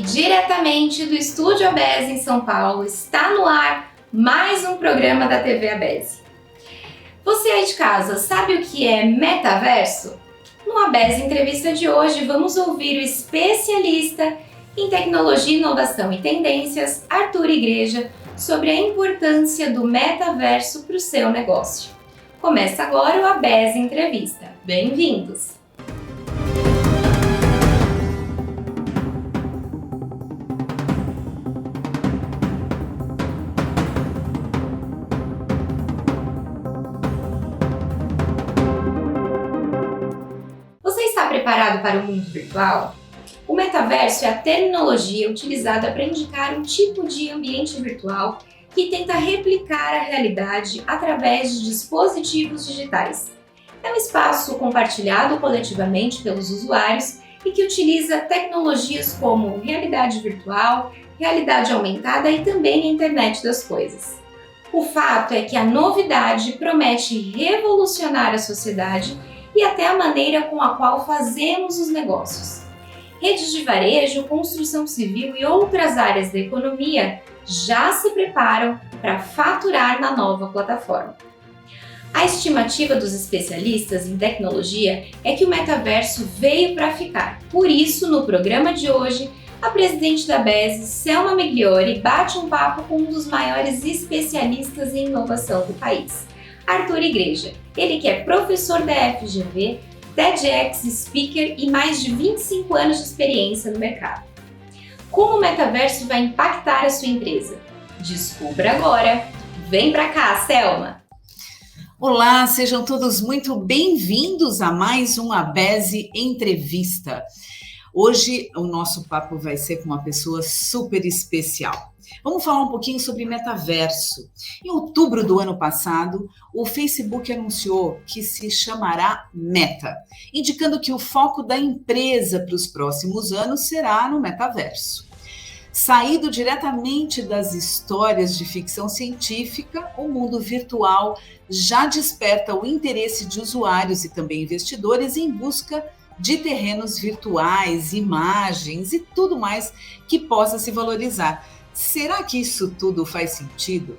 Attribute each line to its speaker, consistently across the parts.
Speaker 1: diretamente do Estúdio ABESE em São Paulo, está no ar mais um programa da TV ABESE. Você aí de casa sabe o que é metaverso? No ABESE Entrevista de hoje vamos ouvir o especialista em tecnologia, inovação e tendências, Arthur Igreja, sobre a importância do metaverso para o seu negócio. Começa agora o ABESE Entrevista. Bem-vindos! Preparado para o mundo virtual? O metaverso é a terminologia utilizada para indicar um tipo de ambiente virtual que tenta replicar a realidade através de dispositivos digitais. É um espaço compartilhado coletivamente pelos usuários e que utiliza tecnologias como realidade virtual, realidade aumentada e também a internet das coisas. O fato é que a novidade promete revolucionar a sociedade e até a maneira com a qual fazemos os negócios. Redes de varejo, construção civil e outras áreas da economia já se preparam para faturar na nova plataforma. A estimativa dos especialistas em tecnologia é que o metaverso veio para ficar. Por isso, no programa de hoje, a presidente da ABESE, Selma Migliori, bate um papo com um dos maiores especialistas em inovação do país, Arthur Igreja. Ele que é professor da FGV, TEDx Speaker e mais de 25 anos de experiência no mercado. Como o metaverso vai impactar a sua empresa? Descubra agora! Vem pra cá, Selma!
Speaker 2: Olá, sejam todos muito bem-vindos a mais um ABESE Entrevista. Hoje o nosso papo vai ser com uma pessoa super especial. Vamos falar um pouquinho sobre metaverso. Em outubro do ano passado, o Facebook anunciou que se chamará Meta, indicando que o foco da empresa para os próximos anos será no metaverso. Saído diretamente das histórias de ficção científica, o mundo virtual já desperta o interesse de usuários e também investidores em busca de terrenos virtuais, imagens e tudo mais que possa se valorizar. Será que isso tudo faz sentido?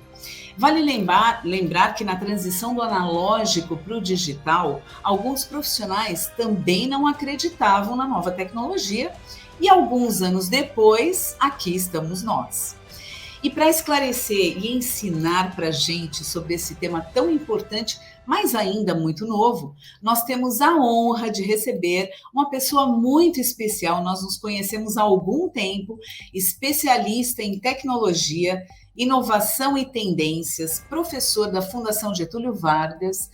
Speaker 2: Vale lembrar que na transição do analógico para o digital, alguns profissionais também não acreditavam na nova tecnologia e alguns anos depois, aqui estamos nós. E para esclarecer e ensinar para a gente sobre esse tema tão importante, mas ainda muito novo, nós temos a honra de receber uma pessoa muito especial. Nós nos conhecemos há algum tempo, especialista em tecnologia, inovação e tendências, professor da Fundação Getúlio Vargas,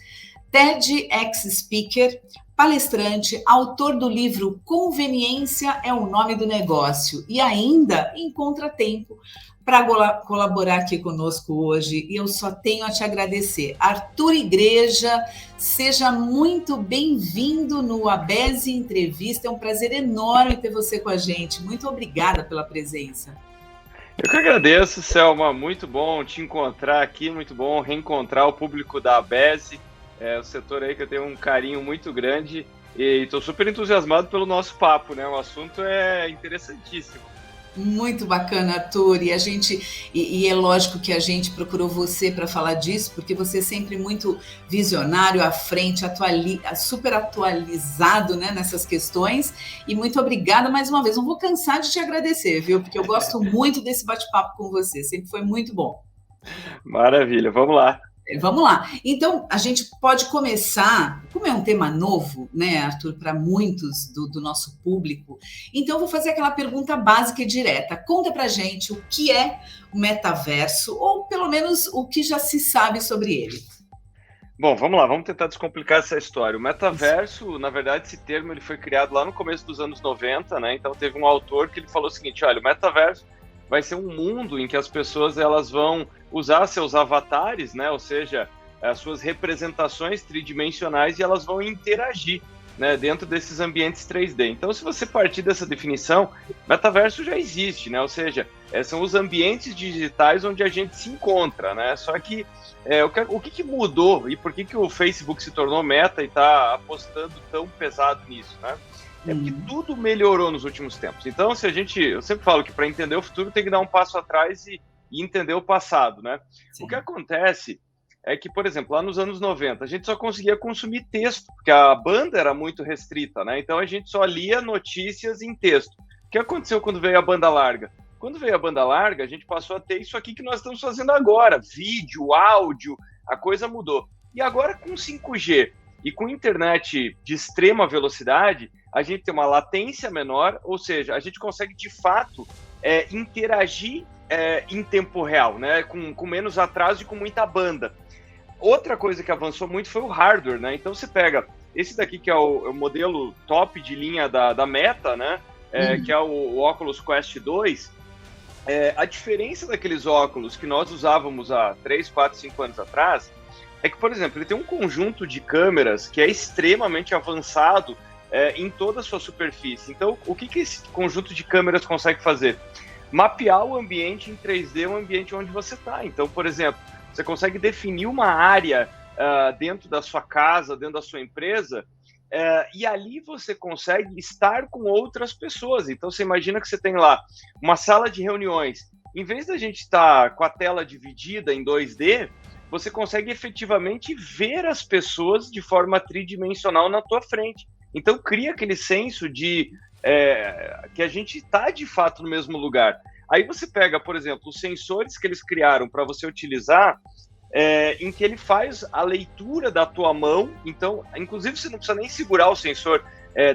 Speaker 2: TEDx Speaker, palestrante, autor do livro Conveniência é o Nome do Negócio e ainda encontra tempo para colaborar aqui conosco hoje, e eu só tenho a te agradecer. Arthur Igreja, seja muito bem-vindo no ABESE Entrevista, é um prazer enorme ter você com a gente, muito obrigada pela presença.
Speaker 3: Eu que agradeço, Selma, muito bom te encontrar aqui, muito bom reencontrar o público da ABESE, o setor aí que eu tenho um carinho muito grande, e estou super entusiasmado pelo nosso papo, né? O assunto é interessantíssimo.
Speaker 2: Muito bacana, Arthur, e é lógico que a gente procurou você para falar disso, porque você é sempre muito visionário, à frente, super atualizado, né, nessas questões, e muito obrigada mais uma vez. Não vou cansar de te agradecer, viu, porque eu gosto muito desse bate-papo com você, sempre foi muito bom.
Speaker 3: Maravilha, vamos lá.
Speaker 2: Vamos lá. Então, a gente pode começar, como é um tema novo, né, Arthur, para muitos do nosso público, então eu vou fazer aquela pergunta básica e direta. Conta pra gente o que é o metaverso, ou pelo menos o que já se sabe sobre ele.
Speaker 3: Bom, vamos lá, vamos tentar descomplicar essa história. O metaverso, na verdade, esse termo ele foi criado lá no começo dos anos 90, né? Então teve um autor que ele falou o seguinte, olha, o metaverso vai ser um mundo em que as pessoas elas vão usar seus avatares, né? Ou seja, as suas representações tridimensionais e elas vão interagir, né, dentro desses ambientes 3D. Então, se você partir dessa definição, metaverso já existe, né? Ou seja, são os ambientes digitais onde a gente se encontra, né? Só que o que mudou e por que o Facebook se tornou meta e está apostando tão pesado nisso, né? É porque tudo melhorou nos últimos tempos. Então, eu sempre falo que para entender o futuro tem que dar um passo atrás e entender o passado, né? Sim. O que acontece é que, por exemplo, lá nos anos 90, a gente só conseguia consumir texto, porque a banda era muito restrita, né? Então a gente só lia notícias em texto. O que aconteceu quando veio a banda larga? Quando veio a banda larga, a gente passou a ter isso aqui que nós estamos fazendo agora, vídeo, áudio, a coisa mudou. E agora com 5G e com internet de extrema velocidade, a gente tem uma latência menor, ou seja, a gente consegue de fato interagir em tempo real, né? Com menos atraso e com muita banda. Outra coisa que avançou muito foi o hardware, né? Então você pega esse daqui que é o modelo top de linha da Meta, né? Que é o Oculus Quest 2. A diferença daqueles óculos que nós usávamos há 3, 4, 5 anos atrás é que, por exemplo, ele tem um conjunto de câmeras que é extremamente avançado em toda a sua superfície. Então, o que esse conjunto de câmeras consegue fazer? Mapear o ambiente em 3D, o ambiente onde você está. Então, por exemplo, você consegue definir uma área dentro da sua casa, dentro da sua empresa, e ali você consegue estar com outras pessoas. Então, você imagina que você tem lá uma sala de reuniões. Em vez da gente estar com a tela dividida em 2D, você consegue efetivamente ver as pessoas de forma tridimensional na tua frente. Então, cria aquele senso de que a gente está, de fato, no mesmo lugar. Aí você pega, por exemplo, os sensores que eles criaram para você utilizar, em que ele faz a leitura da tua mão. Então, inclusive, você não precisa nem segurar o sensor.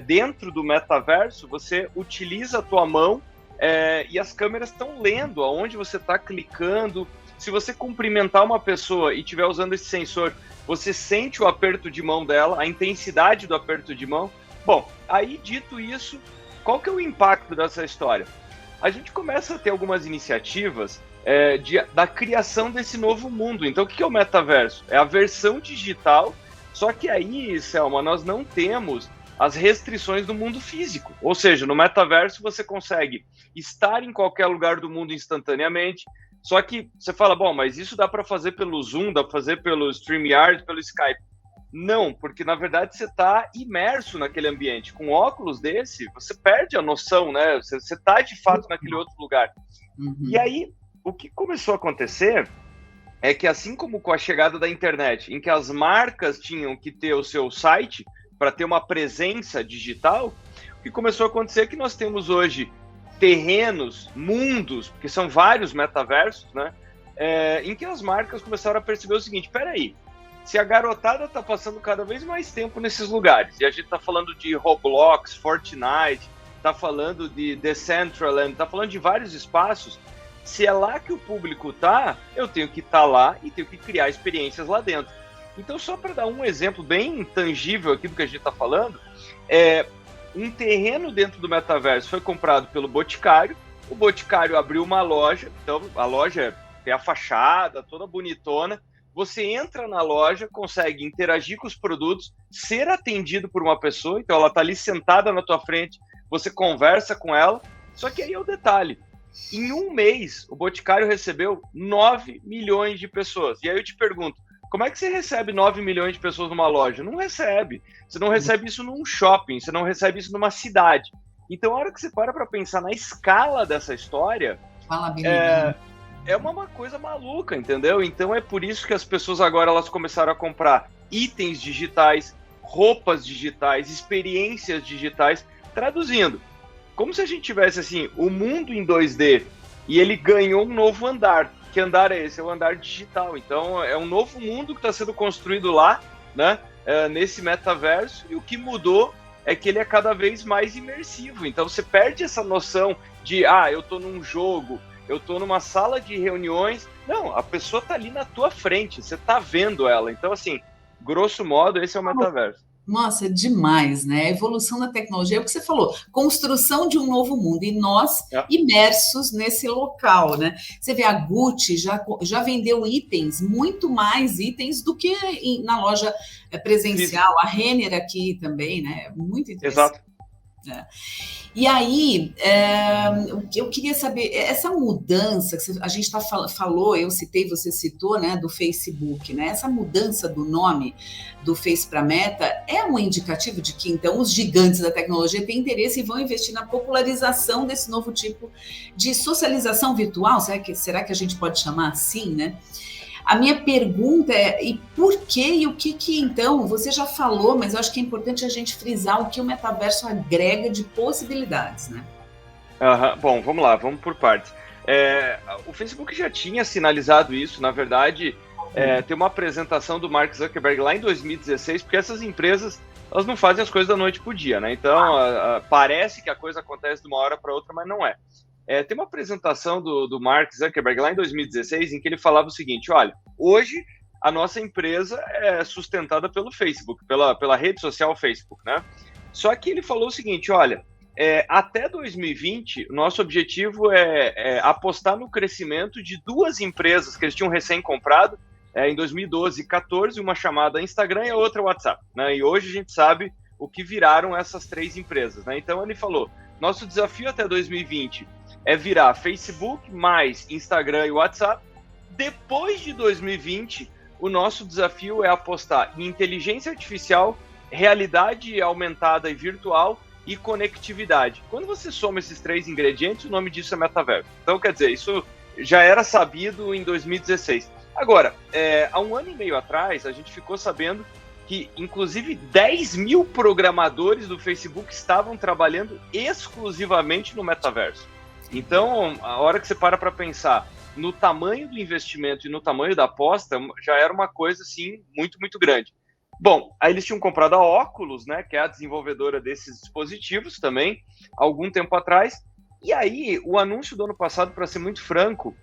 Speaker 3: Dentro do metaverso, você utiliza a tua mão e as câmeras estão lendo aonde você está clicando. Se você cumprimentar uma pessoa e estiver usando esse sensor, você sente o aperto de mão dela, a intensidade do aperto de mão. Bom, aí dito isso, qual que é o impacto dessa história? A gente começa a ter algumas iniciativas da criação desse novo mundo. Então, o que é o metaverso? É a versão digital, só que aí, Selma, nós não temos as restrições do mundo físico. Ou seja, no metaverso você consegue estar em qualquer lugar do mundo instantaneamente, só que você fala, bom, mas isso dá para fazer pelo Zoom, dá para fazer pelo StreamYard, pelo Skype. Não, porque na verdade você está imerso naquele ambiente. Com óculos desse, você perde a noção, né? Você está de fato naquele outro lugar. E aí, o que começou a acontecer é que, assim como com a chegada da internet, em que as marcas tinham que ter o seu site para ter uma presença digital, o que começou a acontecer é que nós temos hoje terrenos, mundos, porque são vários metaversos, né? Em que as marcas começaram a perceber o seguinte: peraí, se a garotada está passando cada vez mais tempo nesses lugares, e a gente está falando de Roblox, Fortnite, está falando de Decentraland, está falando de vários espaços, se é lá que o público está, eu tenho que estar lá e tenho que criar experiências lá dentro. Então, só para dar um exemplo bem tangível aqui do que a gente está falando, um terreno dentro do metaverso foi comprado pelo Boticário, o Boticário abriu uma loja, então a loja tem a fachada toda bonitona, você entra na loja, consegue interagir com os produtos, ser atendido por uma pessoa, então ela está ali sentada na tua frente, você conversa com ela, só que aí é o detalhe, em um mês o Boticário recebeu 9 milhões de pessoas, e aí eu te pergunto, como é que você recebe 9 milhões de pessoas numa loja? Não recebe. Você não recebe isso num shopping, você não recebe isso numa cidade. Então, a hora que você para pensar na escala dessa história, é uma coisa maluca, entendeu? Então, é por isso que as pessoas agora elas começaram a comprar itens digitais, roupas digitais, experiências digitais, traduzindo. Como se a gente tivesse, assim, o mundo em 2D e ele ganhou um novo andar. Que andar é esse? É o andar digital. Então, é um novo mundo que está sendo construído lá, né? Nesse metaverso, e o que mudou é que ele é cada vez mais imersivo. Então, você perde essa noção de, eu estou num jogo, eu estou numa sala de reuniões. Não, a pessoa está ali na tua frente, você está vendo ela. Então, assim, grosso modo, esse é o metaverso.
Speaker 2: Nossa, demais, né? A evolução da tecnologia, é o que você falou, construção de um novo mundo, e nós imersos nesse local, né? Você vê, a Gucci já vendeu itens, muito mais itens do que na loja presencial, a Renner aqui também, né? Muito interessante.
Speaker 3: Exato.
Speaker 2: E aí, eu queria saber, essa mudança, que a gente falou, eu citei, você citou, né, do Facebook, né? Essa mudança do nome do Face para Meta é um indicativo de que, então, os gigantes da tecnologia têm interesse e vão investir na popularização desse novo tipo de socialização virtual? Será que a gente pode chamar assim, né? A minha pergunta é, e por quê e o que então, você já falou, mas eu acho que é importante a gente frisar o que o metaverso agrega de possibilidades, né?
Speaker 3: Bom, vamos lá, vamos por partes. O Facebook já tinha sinalizado isso, na verdade, tem uma apresentação do Mark Zuckerberg lá em 2016, porque essas empresas, elas não fazem as coisas da noite pro dia, né? Então, parece que a coisa acontece de uma hora para outra, mas não é. Tem uma apresentação do Mark Zuckerberg lá em 2016 em que ele falava o seguinte, olha, hoje a nossa empresa é sustentada pelo Facebook, pela rede social Facebook, né? Só que ele falou o seguinte, olha, até 2020, nosso objetivo é apostar no crescimento de duas empresas que eles tinham recém-comprado em 2012 e 2014, uma chamada Instagram e a outra WhatsApp, né? E hoje a gente sabe o que viraram essas três empresas, né? Então ele falou, nosso desafio até 2020 é virar Facebook, mais Instagram e WhatsApp. Depois de 2020, o nosso desafio é apostar em inteligência artificial, realidade aumentada e virtual e conectividade. Quando você soma esses três ingredientes, o nome disso é metaverso. Então, quer dizer, isso já era sabido em 2016. Agora, há um ano e meio atrás, a gente ficou sabendo que, inclusive, 10 mil programadores do Facebook estavam trabalhando exclusivamente no metaverso. Então, a hora que você para pensar no tamanho do investimento e no tamanho da aposta, já era uma coisa, assim, muito, muito grande. Bom, aí eles tinham comprado a Oculus, né, que é a desenvolvedora desses dispositivos também, algum tempo atrás, e aí o anúncio do ano passado, para ser muito franco,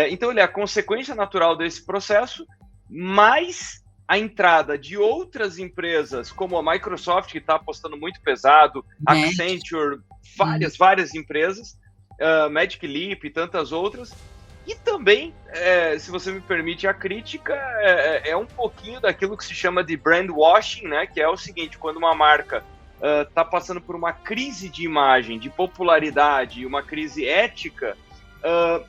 Speaker 3: então ele é a consequência natural desse processo, mais a entrada de outras empresas, como a Microsoft, que está apostando muito pesado, Accenture, várias empresas, Magic Leap e tantas outras, e também, se você me permite a crítica, é um pouquinho daquilo que se chama de brand washing, né? Que é o seguinte, quando uma marca está passando por uma crise de imagem, de popularidade, uma crise ética,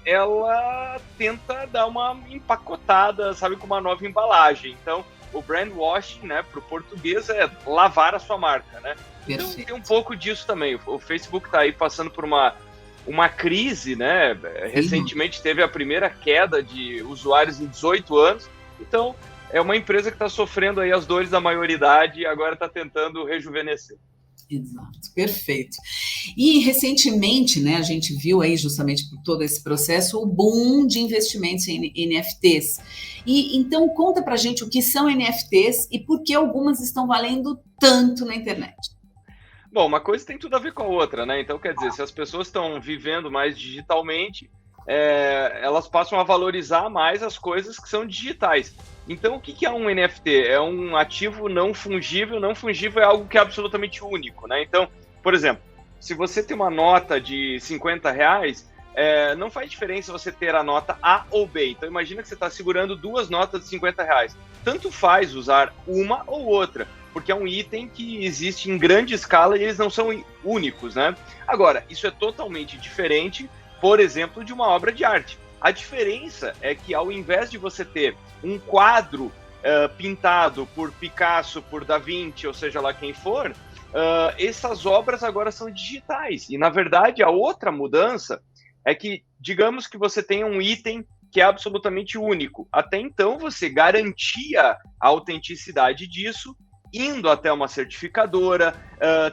Speaker 3: ela tenta dar uma empacotada, sabe, com uma nova embalagem. Então, o brand washing, né, para o português, é lavar a sua marca, né? Então, tem um pouco disso também. O Facebook está aí passando por uma crise, né? Recentemente teve a primeira queda de usuários em 18 anos, então é uma empresa que está sofrendo aí as dores da maioridade e agora está tentando rejuvenescer.
Speaker 2: Exato, perfeito. E recentemente, né, a gente viu aí justamente por todo esse processo o boom de investimentos em NFTs. E então conta pra gente o que são NFTs e por que algumas estão valendo tanto na internet.
Speaker 3: Bom, uma coisa tem tudo a ver com a outra, né? Então, quer dizer, se as pessoas estão vivendo mais digitalmente, elas passam a valorizar mais as coisas que são digitais. Então, o que é um NFT? É um ativo não fungível. Não fungível é algo que é absolutamente único, né? Então, por exemplo, se você tem uma nota de R$50, não faz diferença você ter a nota A ou B. Então, imagina que você está segurando duas notas de R$50. Tanto faz usar uma ou outra, porque é um item que existe em grande escala e eles não são únicos, né? Agora, isso é totalmente diferente, por exemplo, de uma obra de arte. A diferença é que ao invés de você ter um quadro pintado por Picasso, por Da Vinci, ou seja lá quem for, essas obras agora são digitais. E, na verdade, a outra mudança é que, digamos que você tenha um item que é absolutamente único. Até então, você garantia a autenticidade disso indo até uma certificadora,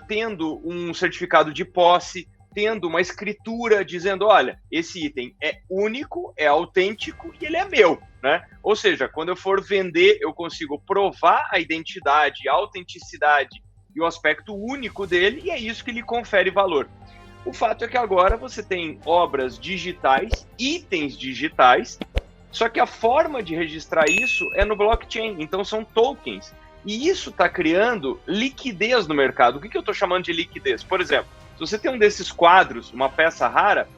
Speaker 3: tendo um certificado de posse, tendo uma escritura dizendo, olha, esse item é único, é autêntico e ele é meu, né? Ou seja, quando eu for vender, eu consigo provar a identidade, a autenticidade e o aspecto único dele, e é isso que lhe confere valor. O fato é que agora você tem obras digitais, itens digitais, só que a forma de registrar isso é no blockchain, então são tokens. E isso está criando liquidez no mercado. O que eu estou chamando de liquidez? Por exemplo, se você tem um desses quadros, uma peça rara,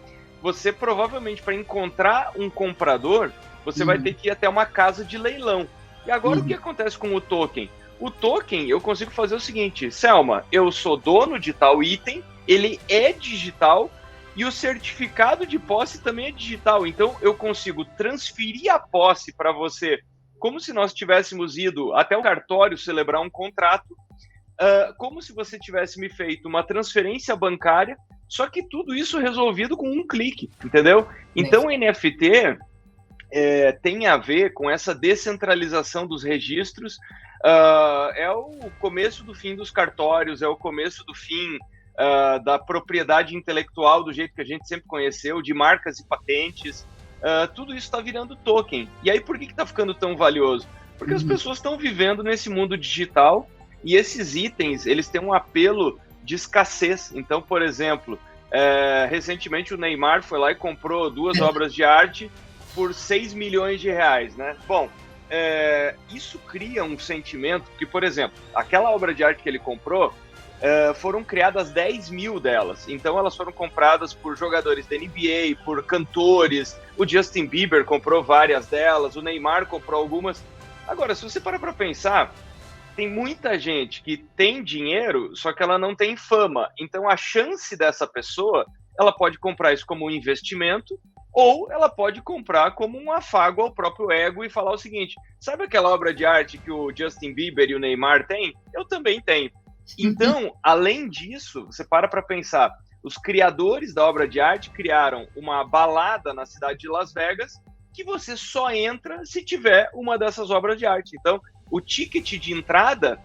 Speaker 3: você provavelmente, para encontrar um comprador, você vai ter que ir até uma casa de leilão. E agora o que acontece com o token? O token, eu consigo fazer o seguinte: Selma, eu sou dono de tal item, ele é digital e o certificado de posse também é digital. Então, eu consigo transferir a posse para você como se nós tivéssemos ido até o cartório celebrar um contrato, como se você tivesse me feito uma transferência bancária, só que tudo isso resolvido com um clique, entendeu? Então, o NFT tem a ver com essa descentralização dos registros, é o começo do fim dos cartórios, é o começo do fim da propriedade intelectual do jeito que a gente sempre conheceu, de marcas e patentes. Tudo isso está virando token. E aí, por que está ficando tão valioso? Porque as pessoas estão vivendo nesse mundo digital e esses itens, eles têm um apelo de escassez. Então, por exemplo, recentemente o Neymar foi lá e comprou 2 obras de arte por 6 milhões de reais, né? Bom, isso cria um sentimento que, por exemplo, aquela obra de arte que ele comprou, foram criadas 10 mil delas. Então elas foram compradas por jogadores da NBA, por cantores. O Justin Bieber comprou várias delas, o Neymar comprou algumas. Agora, se você parar para pensar, tem muita gente que tem dinheiro, só que ela não tem fama. Então a chance dessa pessoa, ela pode comprar isso como um investimento, ou ela pode comprar como um afago ao próprio ego e falar o seguinte: sabe aquela obra de arte que o Justin Bieber e o Neymar têm? Eu também tenho. Então, além disso, você para pensar, os criadores da obra de arte criaram uma balada na cidade de Las Vegas que você só entra se tiver uma dessas obras de arte. Então, o ticket de entrada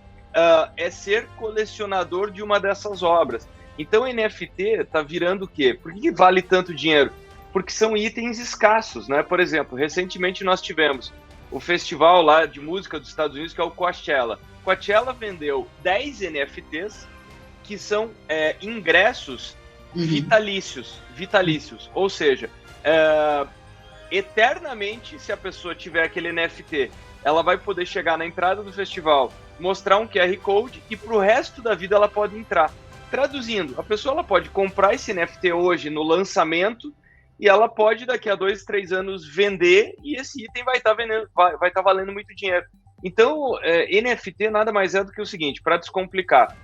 Speaker 3: é ser colecionador de uma dessas obras. Então, NFT está virando o quê? Por que vale tanto dinheiro? Porque são itens escassos, né? Por exemplo, recentemente nós tivemos o festival lá de música dos Estados Unidos, que é o Coachella. Coachella vendeu 10 NFTs, que são ingressos vitalícios. Ou seja, eternamente, se a pessoa tiver aquele NFT, ela vai poder chegar na entrada do festival, mostrar um QR Code e pro resto da vida ela pode entrar. Traduzindo, a pessoa ela pode comprar esse NFT hoje no lançamento e ela pode daqui a 2, 3 anos vender e esse item vai estar valendo muito dinheiro. Então, NFT nada mais é do que o seguinte, para descomplicar,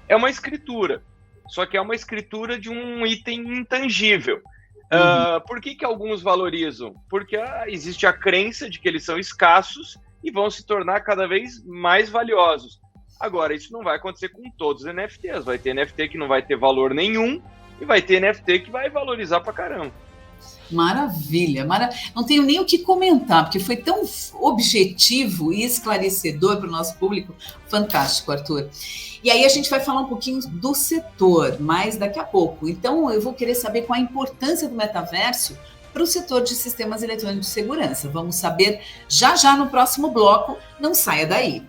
Speaker 3: é uma escritura, só que é uma escritura de um item intangível. Por que alguns valorizam? Porque existe a crença de que eles são escassos e vão se tornar cada vez mais valiosos. Agora, isso não vai acontecer com todos os NFTs. Vai ter NFT que não vai ter valor nenhum e vai ter NFT que vai valorizar pra caramba.
Speaker 2: Maravilha, não tenho nem o que comentar, porque foi tão objetivo e esclarecedor para o nosso público. Fantástico, Arthur. E aí a gente vai falar um pouquinho do setor, mas daqui a pouco. Então eu vou querer saber qual a importância do metaverso para o setor de sistemas eletrônicos de segurança. Vamos saber já no próximo bloco. Não saia daí.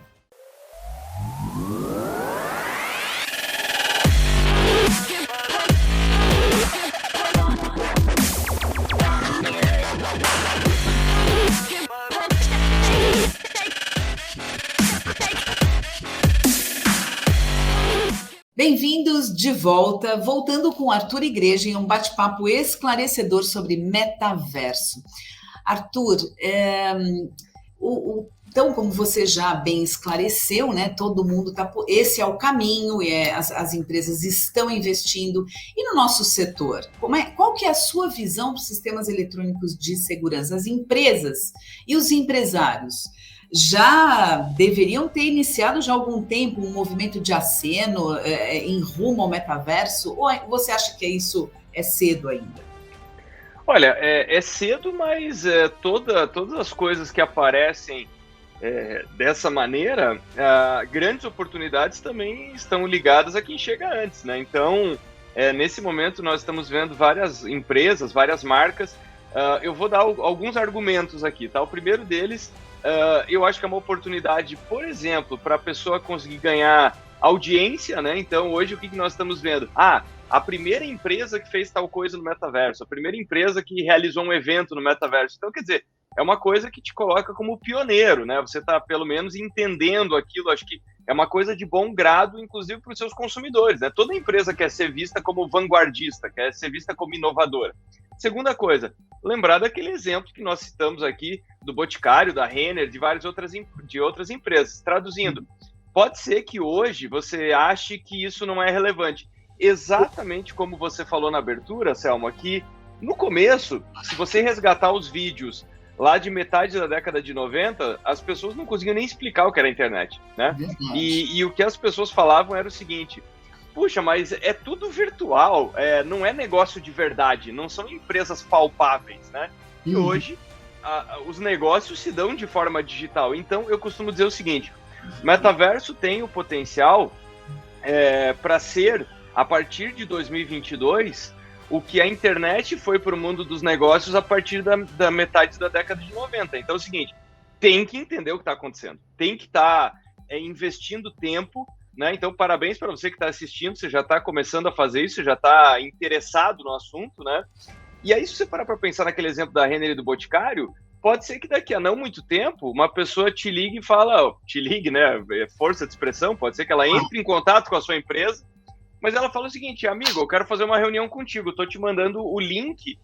Speaker 2: Bem-vindos de volta, voltando com Arthur Igreja em um bate-papo esclarecedor sobre metaverso. Arthur, então, como você já bem esclareceu, né, todo mundo está... Esse é o caminho, as empresas estão investindo. E no nosso setor, qual que é a sua visão dos sistemas eletrônicos de segurança? As empresas e os empresários já deveriam ter iniciado já há algum tempo um movimento de aceno em rumo ao metaverso? Ou você acha que isso é cedo ainda?
Speaker 3: Olha, é cedo, mas todas as coisas que aparecem dessa maneira, grandes oportunidades também estão ligadas a quem chega antes, né? Então, nesse momento nós estamos vendo várias empresas, várias marcas. Eu vou dar alguns argumentos aqui, tá? O primeiro deles, eu acho que é uma oportunidade, por exemplo, para a pessoa conseguir ganhar audiência, né? Então, hoje, o que nós estamos vendo? A primeira empresa que fez tal coisa no metaverso, a primeira empresa que realizou um evento no metaverso. Então, quer dizer, é uma coisa que te coloca como pioneiro, né? Você está, pelo menos, entendendo aquilo. Acho que é uma coisa de bom grado, inclusive para os seus consumidores, né? Toda empresa quer ser vista como vanguardista, quer ser vista como inovadora. Segunda coisa, lembrar daquele exemplo que nós citamos aqui do Boticário, da Renner, de várias outras empresas. Traduzindo, pode ser que hoje você ache que isso não é relevante. Exatamente como você falou na abertura, Selma, que no começo, se você resgatar os vídeos lá de metade da década de 90, as pessoas não conseguiam nem explicar o que era a internet, né? E o que as pessoas falavam era o seguinte: puxa, mas é tudo virtual, não é negócio de verdade, não são empresas palpáveis, né? E hoje, os negócios se dão de forma digital. Então, eu costumo dizer o seguinte: metaverso tem o potencial para ser, a partir de 2022, o que a internet foi para o mundo dos negócios a partir da metade da década de 90. Então é o seguinte, tem que entender o que está acontecendo, tem que estar investindo tempo, né? Então parabéns para você que está assistindo, você já está começando a fazer isso, você já está interessado no assunto, né? E aí, se você parar para pensar naquele exemplo da Renner e do Boticário, pode ser que daqui a não muito tempo, uma pessoa te ligue e fala, te ligue, né? Força de expressão, pode ser que ela entre em contato com a sua empresa, mas ela fala o seguinte: amigo, eu quero fazer uma reunião contigo, tô te mandando o link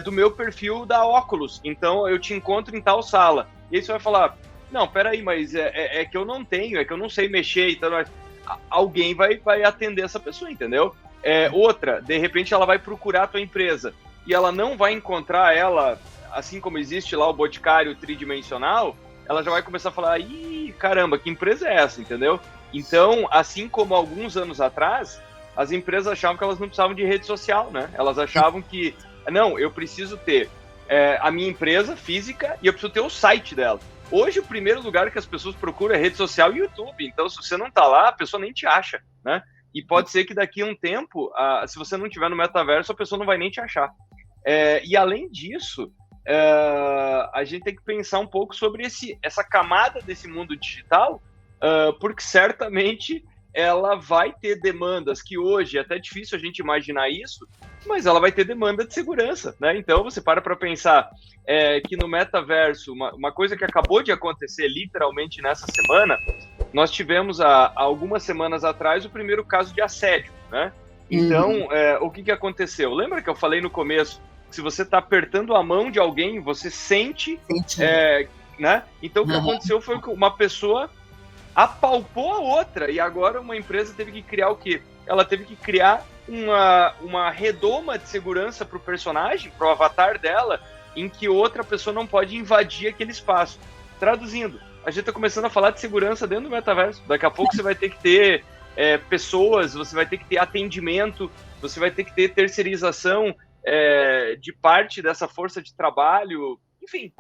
Speaker 3: do meu perfil da Oculus, então eu te encontro em tal sala. E aí você vai falar, não, peraí, mas é que eu não tenho, é que eu não sei mexer, então alguém vai atender essa pessoa, entendeu? Outra, de repente ela vai procurar a tua empresa e ela não vai encontrar ela, assim como existe lá o Boticário tridimensional, ela já vai começar a falar, ih, caramba, que empresa é essa, entendeu? Então, assim como alguns anos atrás, as empresas achavam que elas não precisavam de rede social, né? Elas achavam que, não, eu preciso ter a minha empresa física e eu preciso ter o site dela. Hoje, o primeiro lugar que as pessoas procuram é rede social e YouTube. Então, se você não tá lá, a pessoa nem te acha, né? E pode ser que daqui a um tempo, se você não estiver no metaverso, a pessoa não vai nem te achar. E além disso, a gente tem que pensar um pouco sobre essa camada desse mundo digital, porque certamente ela vai ter demandas que hoje é até difícil a gente imaginar isso, mas ela vai ter demanda de segurança, né? Então você para pensar que no metaverso, uma coisa que acabou de acontecer literalmente nessa semana, nós tivemos há algumas semanas atrás o primeiro caso de assédio, né? Então, o que aconteceu? Lembra que eu falei no começo, que se você está apertando a mão de alguém, você sente. Né? Então o que aconteceu foi que uma pessoa apalpou a outra, e agora uma empresa teve que criar o quê? Ela teve que criar uma redoma de segurança para o personagem, para o avatar dela, em que outra pessoa não pode invadir aquele espaço. Traduzindo, a gente está começando a falar de segurança dentro do metaverso. Daqui a pouco você vai ter que ter pessoas, você vai ter que ter atendimento, você vai ter que ter terceirização de parte dessa força de trabalho. Enfim,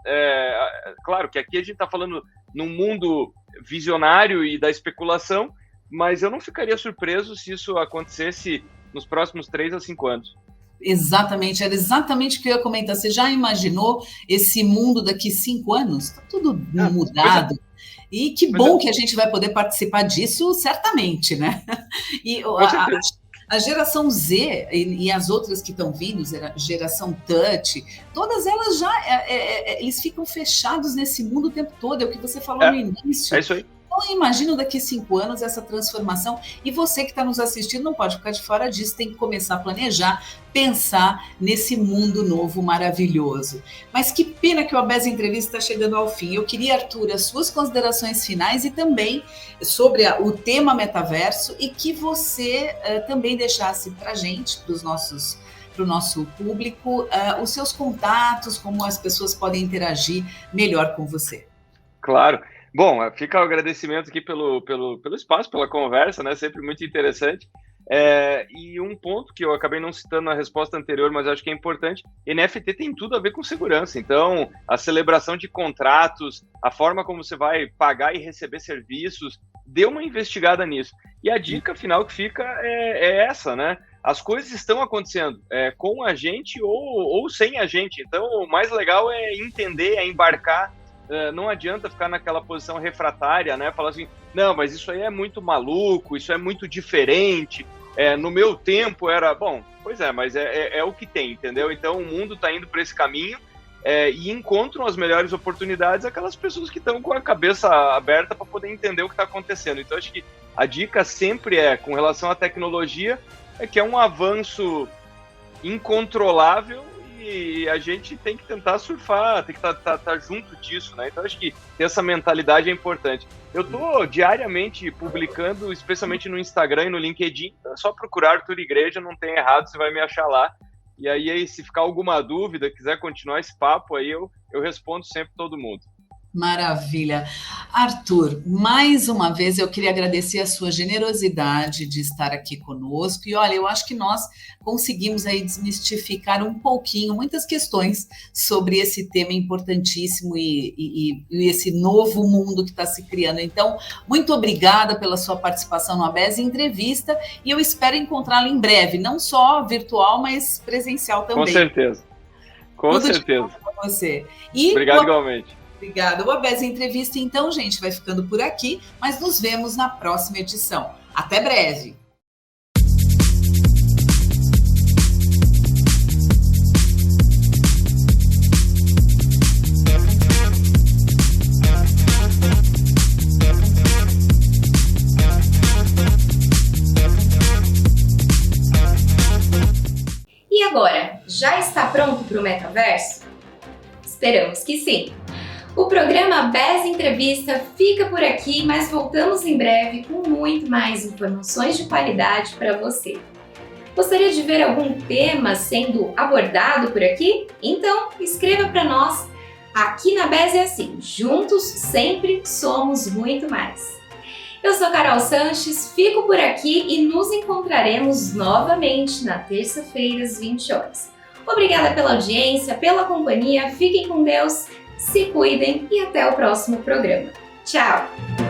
Speaker 3: claro que aqui a gente está falando num mundo visionário e da especulação, mas eu não ficaria surpreso se isso acontecesse nos próximos 3 a 5 anos.
Speaker 2: Exatamente, era exatamente o que eu ia comentar. Você já imaginou esse mundo daqui 5 anos? Está tudo mudado. E que bom que a gente vai poder participar disso, certamente, né? E a geração Z e as outras que estão vindo, geração Touch, todas elas já, eles ficam fechados nesse mundo o tempo todo, é o que você falou no início.
Speaker 3: É isso aí.
Speaker 2: Então, eu imagino daqui 5 anos essa transformação, e você que está nos assistindo não pode ficar de fora disso, tem que começar a planejar, pensar nesse mundo novo maravilhoso. Mas que pena que o ABES Entrevista está chegando ao fim. Eu queria, Arthur, as suas considerações finais e também sobre o tema metaverso, e que você também deixasse para a gente, para o nosso público, os seus contatos, como as pessoas podem interagir melhor com você.
Speaker 3: Claro. Bom, fica o agradecimento aqui pelo espaço, pela conversa, né? Sempre muito interessante. E um ponto que eu acabei não citando na resposta anterior, mas acho que é importante, NFT tem tudo a ver com segurança. Então, a celebração de contratos, a forma como você vai pagar e receber serviços, dê uma investigada nisso. E a dica final que fica é essa, né? As coisas estão acontecendo com a gente ou sem a gente. Então, o mais legal é entender, é embarcar. Não adianta ficar naquela posição refratária, né? Falar assim, não, mas isso aí é muito maluco, isso é muito diferente, no meu tempo era... Bom, pois mas é o que tem, entendeu? Então o mundo está indo para esse caminho e encontram as melhores oportunidades aquelas pessoas que estão com a cabeça aberta para poder entender o que está acontecendo. Então acho que a dica sempre com relação à tecnologia, que é um avanço incontrolável e a gente tem que tentar surfar, tem que estar junto disso, né? Então acho que ter essa mentalidade é importante. Eu tô diariamente publicando, especialmente no Instagram e no LinkedIn, então é só procurar Arthur Igreja, não tem errado, você vai me achar lá. E aí, se ficar alguma dúvida, quiser continuar esse papo, aí eu respondo sempre todo mundo.
Speaker 2: Maravilha. Arthur, mais uma vez eu queria agradecer a sua generosidade de estar aqui conosco. E olha, eu acho que nós conseguimos aí desmistificar um pouquinho muitas questões sobre esse tema importantíssimo e esse novo mundo que está se criando. Então, muito obrigada pela sua participação no ABES Entrevista e eu espero encontrá-lo em breve, não só virtual, mas presencial também.
Speaker 3: Com certeza. Com
Speaker 2: Tudo
Speaker 3: certeza.
Speaker 2: de bom para você. E
Speaker 3: obrigado igualmente.
Speaker 2: Obrigada. O ABES Entrevista, então, gente, vai ficando por aqui, mas nos vemos na próxima edição. Até breve!
Speaker 1: E agora, já está pronto para o metaverso? Esperamos que sim! O programa ABES Entrevista fica por aqui, mas voltamos em breve com muito mais informações de qualidade para você. Gostaria de ver algum tema sendo abordado por aqui? Então, escreva para nós. Aqui na ABES é assim, juntos sempre somos muito mais. Eu sou Carol Sanches, fico por aqui e nos encontraremos novamente na terça-feira às 20 horas. Obrigada pela audiência, pela companhia, fiquem com Deus. Se cuidem e até o próximo programa. Tchau!